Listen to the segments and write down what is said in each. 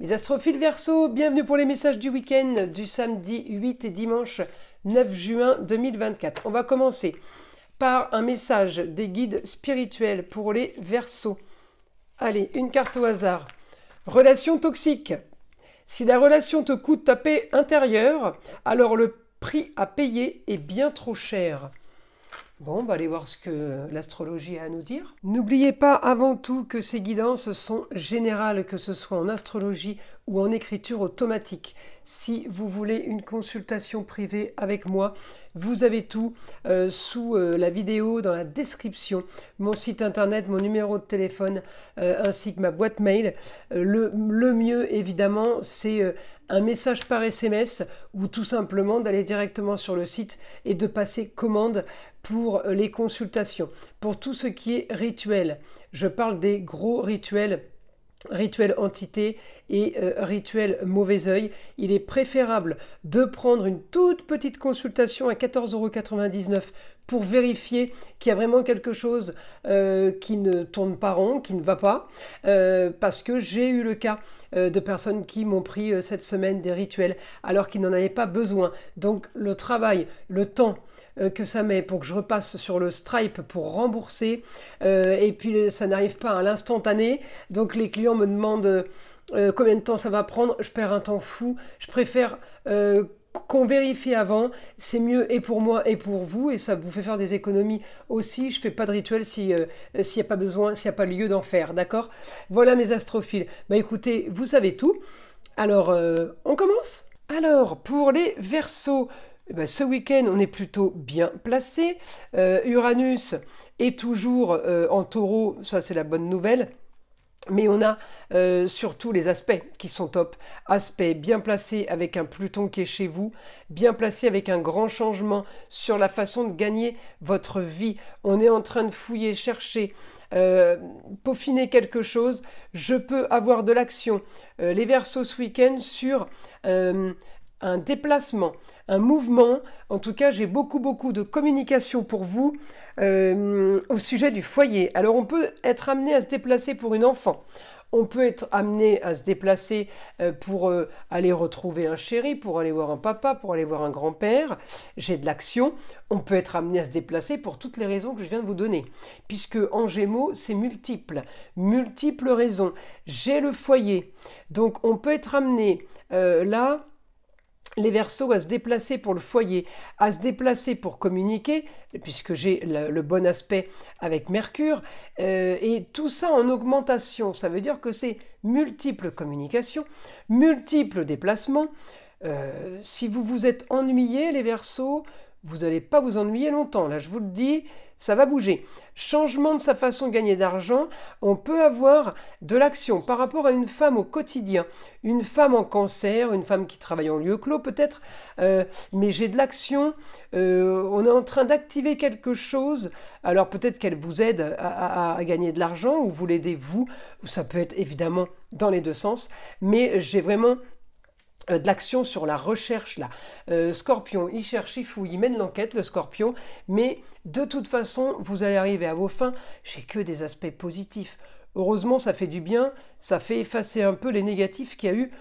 Mes astrophiles Verseau, bienvenue pour les messages du week-end du samedi 8 et dimanche 9 juin 2024. On va commencer par un message des guides spirituels pour les Verseaux. Allez, une carte au hasard. Relation toxique. Si la relation te coûte ta paix intérieure, alors le prix à payer est bien trop cher. Bon, on va aller voir ce que l'astrologie a à nous dire. N'oubliez pas avant tout que ces guidances sont générales, que ce soit en astrologie ou en écriture automatique. Si vous voulez une consultation privée avec moi, vous avez tout sous la vidéo, dans la description, mon site internet, mon numéro de téléphone, ainsi que ma boîte mail. Le mieux, évidemment, c'est un message par SMS ou tout simplement d'aller directement sur le site et de passer commande pour les consultations. Pour tout ce qui est rituel, je parle des gros rituels, rituel entité et rituel mauvais œil. Il est préférable de prendre une toute petite consultation à 14,99 € pour vérifier qu'il y a vraiment quelque chose qui ne tourne pas rond, qui ne va pas, parce que j'ai eu le cas de personnes qui m'ont pris cette semaine des rituels alors qu'ils n'en avaient pas besoin. Donc le travail, le temps que ça met pour que je repasse sur le Stripe pour rembourser, et puis ça n'arrive pas à l'instantané, donc les clients me demandent combien de temps ça va prendre. Je perds un temps fou, je préfère qu'on vérifie avant, c'est mieux et pour moi et pour vous, et ça vous fait faire des économies aussi. Je fais pas de rituel s'il n'y a pas besoin, s'il n'y a pas lieu d'en faire, d'accord? Voilà mes astrophiles. Bah écoutez, vous savez tout. Alors, on commence? Alors, pour les Verseaux, ce week-end, on est plutôt bien placé. Uranus est toujours en taureau, ça c'est la bonne nouvelle. Mais on a surtout les aspects qui sont top. Aspect bien placé avec un Pluton qui est chez vous, bien placé avec un grand changement sur la façon de gagner votre vie. On est en train de fouiller, chercher, peaufiner quelque chose. Je peux avoir de l'action. Les Verseaux ce week-end sur un déplacement, un mouvement. En tout cas, j'ai beaucoup de communication pour vous au sujet du foyer. Alors, on peut être amené à se déplacer pour une enfant. On peut être amené à se déplacer pour aller retrouver un chéri, pour aller voir un papa, pour aller voir un grand-père. J'ai de l'action. On peut être amené à se déplacer pour toutes les raisons que je viens de vous donner. Puisque en Gémeaux, c'est multiple. Multiples raisons. J'ai le foyer. Donc, on peut être amené là... Les Verseaux à se déplacer pour le foyer, à se déplacer pour communiquer, puisque j'ai le bon aspect avec Mercure, et tout ça en augmentation. Ça veut dire que c'est multiples communications, multiples déplacements. Si vous vous êtes ennuyés, les Verseaux, vous n'allez pas vous ennuyer longtemps. Là, je vous le dis, ça va bouger. Changement de sa façon de gagner d'argent. On peut avoir de l'action par rapport à une femme au quotidien. Une femme en Cancer, une femme qui travaille en lieu clos peut-être. Mais j'ai de l'action. On est en train d'activer quelque chose. Alors peut-être qu'elle vous aide à gagner de l'argent ou vous l'aidez vous. Ça peut être évidemment dans les deux sens. Mais j'ai vraiment... de l'action sur la recherche là. Scorpion, il cherche, il fouille, il mène l'enquête, le Scorpion, mais de toute façon, vous allez arriver à vos fins. J'ai que des aspects positifs. Heureusement, ça fait du bien, ça fait effacer un peu les négatifs qu'il y a eu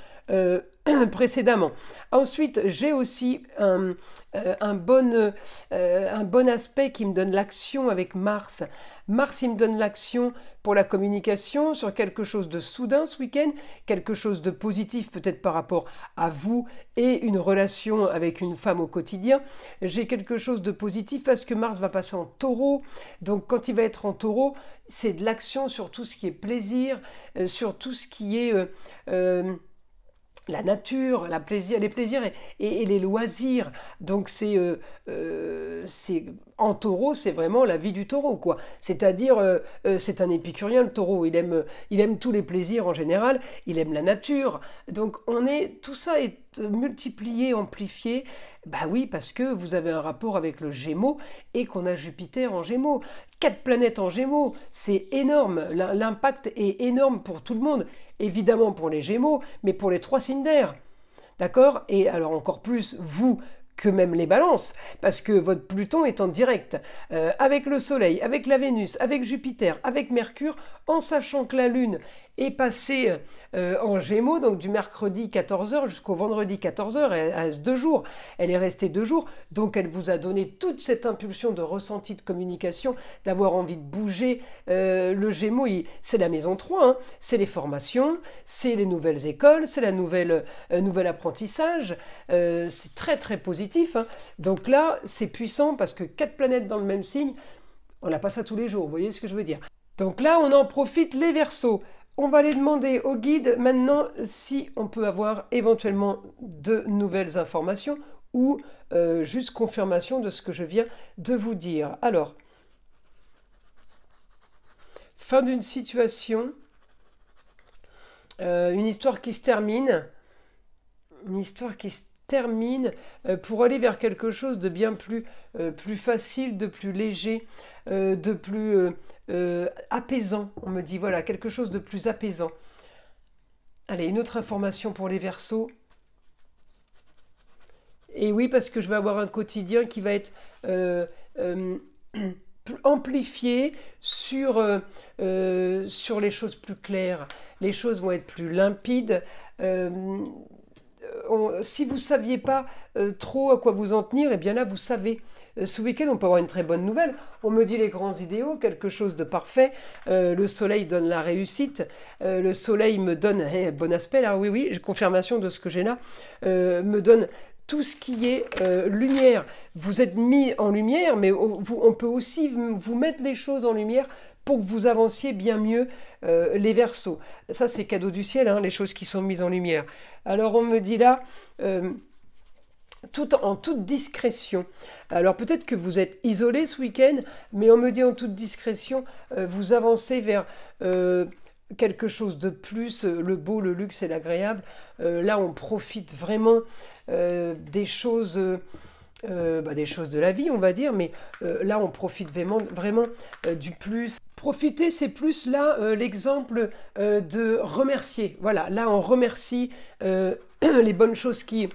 précédemment. Ensuite, j'ai aussi un bon aspect qui me donne l'action avec Mars. Mars, il me donne l'action pour la communication sur quelque chose de soudain ce week-end, quelque chose de positif peut-être par rapport à vous et une relation avec une femme au quotidien. J'ai quelque chose de positif parce que Mars va passer en taureau. Donc quand il va être en taureau, c'est de l'action sur tout ce qui est plaisir, sur tout ce qui est... la nature, les plaisirs et les loisirs. Donc c'est en taureau, c'est vraiment la vie du taureau, quoi. C'est-à-dire, c'est un épicurien, le taureau. Il aime tous les plaisirs en général. Il aime la nature. Donc tout ça est multiplié, amplifié. Bah oui, parce que vous avez un rapport avec le Gémeaux et qu'on a Jupiter en Gémeaux. 4 planètes en Gémeaux, c'est énorme. L'impact est énorme pour tout le monde. Évidemment pour les Gémeaux, mais pour les 3 signes d'air. D'accord? Et alors encore plus, vous que même les balances, parce que votre Pluton est en direct avec le Soleil, avec la Vénus, avec Jupiter, avec Mercure, en sachant que la Lune est passée en Gémeaux, donc du mercredi 14h jusqu'au vendredi 14h, elle reste 2 jours, elle est restée 2 jours, donc elle vous a donné toute cette impulsion de ressenti de communication, d'avoir envie de bouger. Le Gémeaux, c'est la maison 3, hein. C'est les formations, c'est les nouvelles écoles, c'est la nouvel apprentissage, c'est très très positif, hein. Donc là, c'est puissant parce que 4 planètes dans le même signe, on n'a pas ça tous les jours, vous voyez ce que je veux dire. Donc là, on en profite les Verseaux. On va aller demander au guide maintenant si on peut avoir éventuellement de nouvelles informations ou juste confirmation de ce que je viens de vous dire. Alors, fin d'une situation, une histoire qui se termine, pour aller vers quelque chose de bien plus facile, de plus léger, de plus apaisant. On me dit, voilà, quelque chose de plus apaisant. Allez, une autre information pour les Verseaux. Et oui, parce que je vais avoir un quotidien qui va être amplifié sur les choses plus claires. Les choses vont être plus limpides. Si vous ne saviez pas trop à quoi vous en tenir, eh bien là, vous savez. Ce week-end, on peut avoir une très bonne nouvelle. On me dit les grands idéaux, quelque chose de parfait. Le soleil donne la réussite. Le soleil me donne, bon aspect là, oui, confirmation de ce que j'ai là, me donne tout ce qui est lumière. Vous êtes mis en lumière, mais on peut aussi vous mettre les choses en lumière pour que vous avanciez bien mieux les Verseaux. Ça, c'est cadeau du ciel, hein, les choses qui sont mises en lumière. Alors, on me dit là... en toute discrétion. Alors peut-être que vous êtes isolé ce week-end, mais on me dit en toute discrétion, vous avancez vers quelque chose de plus, le beau, le luxe et l'agréable. Là, on profite vraiment des choses de la vie, on va dire, mais là, on profite vraiment du plus. Profiter, c'est plus là l'exemple de remercier. Voilà, là, on remercie les bonnes choses qui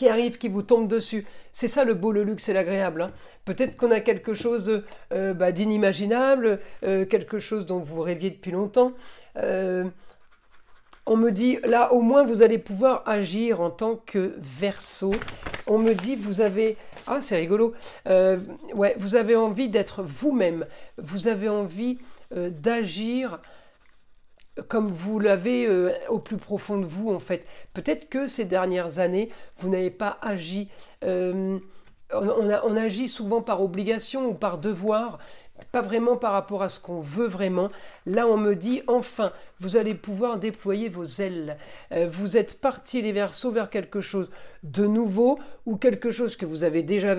arrivent, qui vous tombent dessus. C'est ça le beau, le luxe et l'agréable, hein. Peut-être qu'on a quelque chose d'inimaginable, quelque chose dont vous rêviez depuis longtemps. On me dit, là, au moins, vous allez pouvoir agir en tant que Verseau. On me dit, vous avez... Ah, c'est rigolo. Ouais, vous avez envie d'être vous-même. Vous avez envie d'agir comme vous l'avez au plus profond de vous, en fait. Peut-être que ces dernières années, vous n'avez pas agi. On agit souvent par obligation ou par devoir, pas vraiment par rapport à ce qu'on veut vraiment. Là, on me dit, enfin, vous allez pouvoir déployer vos ailes. Vous êtes partis les Verseaux vers quelque chose de nouveau ou quelque chose que vous avez déjà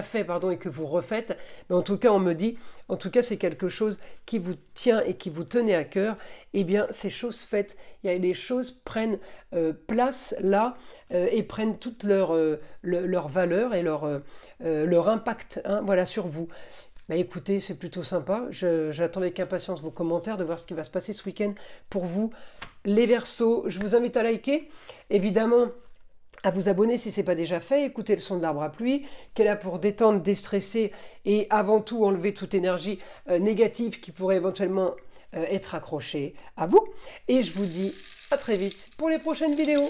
fait et que vous refaites. Mais en tout cas, on me dit, en tout cas, c'est quelque chose qui vous tient et qui vous tenait à cœur. Eh bien, ces choses faites, les choses prennent place là et prennent toute leur valeur et leur impact, hein, voilà, sur vous. Bah écoutez, c'est plutôt sympa. J'attends avec impatience vos commentaires, de voir ce qui va se passer ce week-end pour vous, les Verseaux. Je vous invite à liker, évidemment, à vous abonner si ce n'est pas déjà fait, écouter le son de l'arbre à pluie, qui est là pour détendre, déstresser et avant tout enlever toute énergie négative qui pourrait éventuellement être accrochée à vous. Et je vous dis à très vite pour les prochaines vidéos.